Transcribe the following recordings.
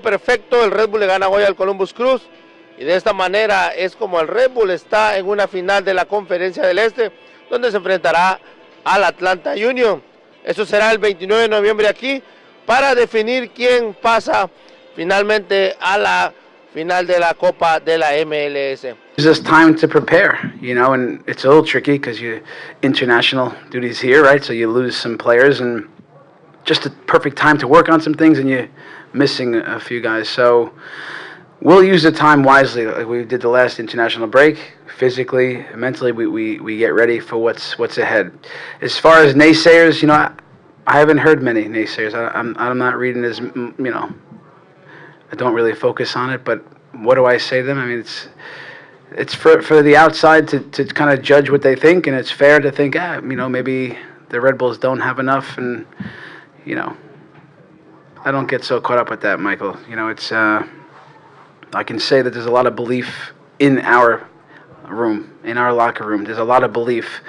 perfecto, el Red Bull le gana hoy al Columbus Crew y de esta manera es como el Red Bull está en una final de la Conferencia del Este, donde se enfrentará al Atlanta Union. Eso será el 29 de noviembre aquí para definir quién pasa finalmente a la final de la Copa de la MLS. It's just time to prepare, you know, and it's a little tricky because you international duties here, right? So you lose some players, and just a perfect time to work on some things, and you're missing a few guys. So we'll use the time wisely, like we did the last international break. Physically, mentally, we get ready for what's ahead. As far as naysayers, you know, I haven't heard many naysayers. I'm not reading as, you know, I don't really focus on it, but what do I say to them? I mean, it's for the outside to kind of judge what they think, and it's fair to think, you know, maybe the Red Bulls don't have enough, and, you know, I don't get so caught up with that, Michael. You know, it's, I can say that there's a lot of belief in our room, in our locker room. There's a lot of belief,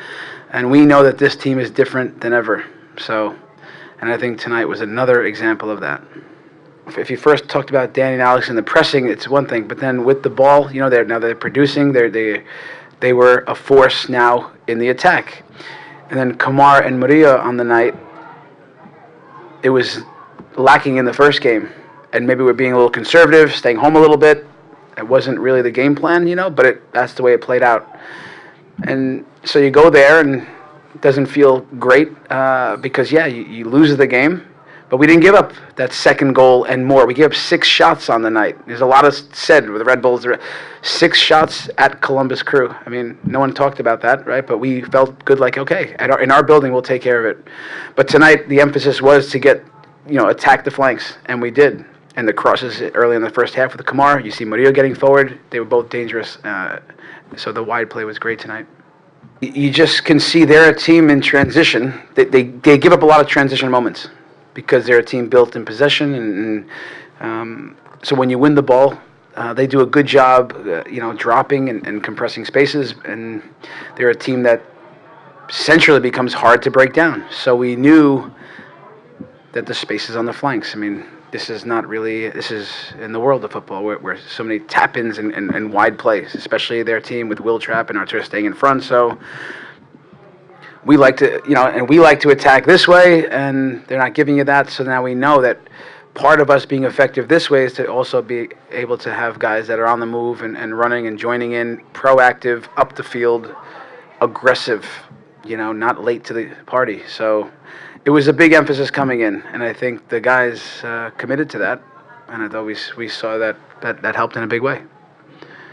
and we know that this team is different than ever. So, and I think tonight was another example of that. If you first talked about Danny and Alex and the pressing, it's one thing, but then with the ball, you know, they're producing. They were a force now in the attack, and then Kamar and Maria on the night. It was lacking in the first game, and maybe we're being a little conservative, staying home a little bit. It wasn't really the game plan, you know, but that's the way it played out. And so you go there, and it doesn't feel great because, yeah, you lose the game. But we didn't give up that second goal and more. We gave up 6 shots on the night. There's a lot of said with the Red Bulls. 6 shots at Columbus Crew. I mean, no one talked about that, right? But we felt good, like, okay, in our building, we'll take care of it. But tonight, the emphasis was to get, you know, attack the flanks, and we did. And the crosses early in the first half with the Kamar, you see Maria getting forward. They were both dangerous. So the wide play was great tonight. You just can see they're a team in transition. They give up a lot of transition moments, because they're a team built in possession, and so when you win the ball, they do a good job, you know, dropping and compressing spaces, and they're a team that centrally becomes hard to break down. So we knew that the spaces on the flanks, I mean, this is in the world of football where so many tap-ins and wide plays, especially their team with Will Trapp and Artur staying in front. So we like to, you know, and we like to attack this way, and they're not giving you that. So now we know that part of us being effective this way is to also be able to have guys that are on the move and running and joining in, proactive, up the field, aggressive, you know, not late to the party. So it was a big emphasis coming in, and I think the guys committed to that, and I thought we saw that helped in a big way.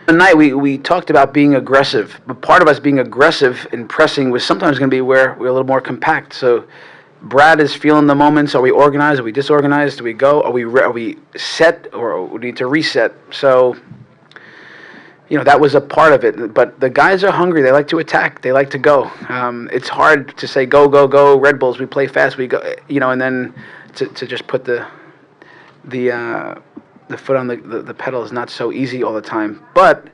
Tonight we talked about being aggressive, but part of us being aggressive and pressing was sometimes going to be where we're a little more compact. So Brad is feeling the moments. Are we organized? Are we disorganized? Do we go? Are we set, or we need to reset? So, you know, that was a part of it. But the guys are hungry. They like to attack. They like to go. It's hard to say go, go, go. Red Bulls, we play fast. We go, you know, and then to just put the foot on the pedal is not so easy all the time. But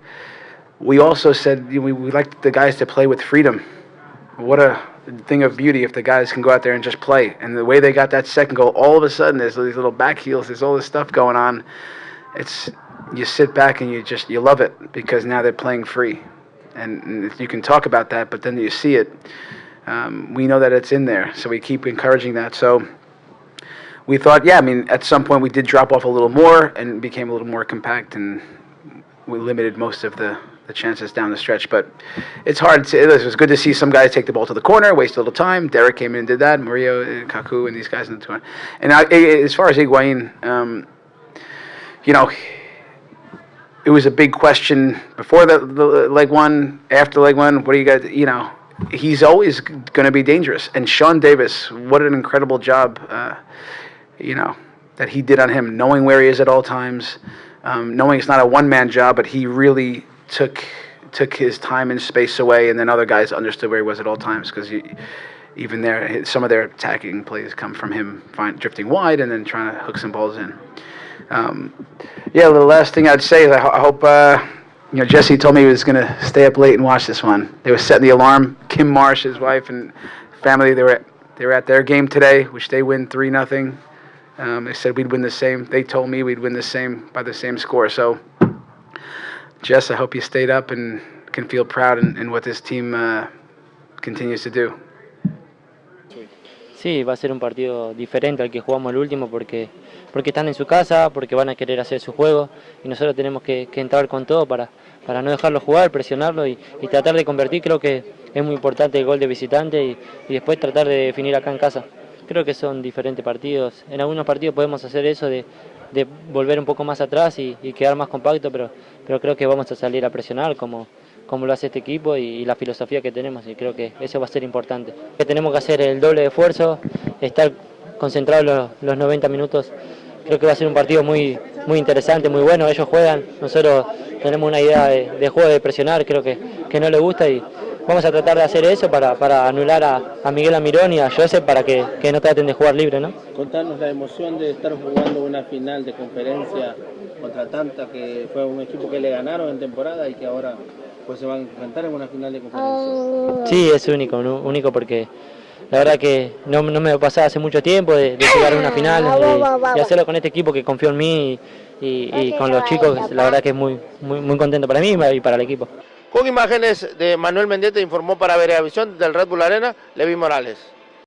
we also said, you know, we like the guys to play with freedom. What a thing of beauty if the guys can go out there and just play. And the way they got that second goal, all of a sudden there's these little back heels, there's all this stuff going on. You sit back and you love it, because now they're playing free. And you can talk about that, but then you see it. We know that it's in there, so we keep encouraging that. So we thought, yeah, I mean, at some point we did drop off a little more and became a little more compact, and we limited most of the chances down the stretch. But it's hard to, it was good to see some guys take the ball to the corner, waste a little time. Derek came in and did that, Mario, Kaku, and these guys in the corner. And as far as Higuain, you know, it was a big question before the leg one, after leg one. What do you guys, you know, he's always going to be dangerous. And Sean Davis, what an incredible job, you know, that he did on him, knowing where he is at all times, knowing it's not a one-man job, but he really took his time and space away, and then other guys understood where he was at all times, because even there, some of their attacking plays come from him drifting wide and then trying to hook some balls in. Yeah, the last thing I'd say is I hope, you know, Jesse told me he was going to stay up late and watch this one. They were setting the alarm. Kim Marsh, his wife and family, they were at their game today, which they win 3-0. They said we'd win the same. They told me we'd win the same by the same score. So, Jess, I hope you stayed up and can feel proud in what this team continues to do. Sí, va a ser un partido diferente al que jugamos el último porque están en su casa, porque van a querer hacer su juego y nosotros tenemos que entrar con todo para no dejarlo jugar, presionarlo y tratar de convertir. Creo que es muy importante el gol de visitante y después tratar de definir acá en casa. Creo que son diferentes partidos. En algunos partidos podemos hacer eso de volver un poco más atrás y quedar más compacto, pero creo que vamos a salir a presionar como lo hace este equipo y la filosofía que tenemos, y creo que eso va a ser importante. Que tenemos que hacer el doble de esfuerzo, estar concentrados los 90 minutos. Creo que va a ser un partido muy interesante, muy bueno. Ellos juegan, nosotros tenemos una idea de juego, de presionar, creo que no les gusta y vamos a tratar de hacer eso para anular a Miguel Amirón y a Joseph para que no traten de jugar libre, ¿no? Contanos la emoción de estar jugando una final de conferencia contra Atlanta, que fue un equipo que le ganaron en temporada y que ahora pues se van a enfrentar en una final de conferencia. Sí, es único porque la verdad que no me pasaba hace mucho tiempo de llegar a una final y hacerlo con este equipo que confió en mí y con los chicos. La verdad que es muy contento para mí y para el equipo. Con imágenes de Manuel Mendieta informó para Veredavisión del Red Bull Arena, Levi Morales.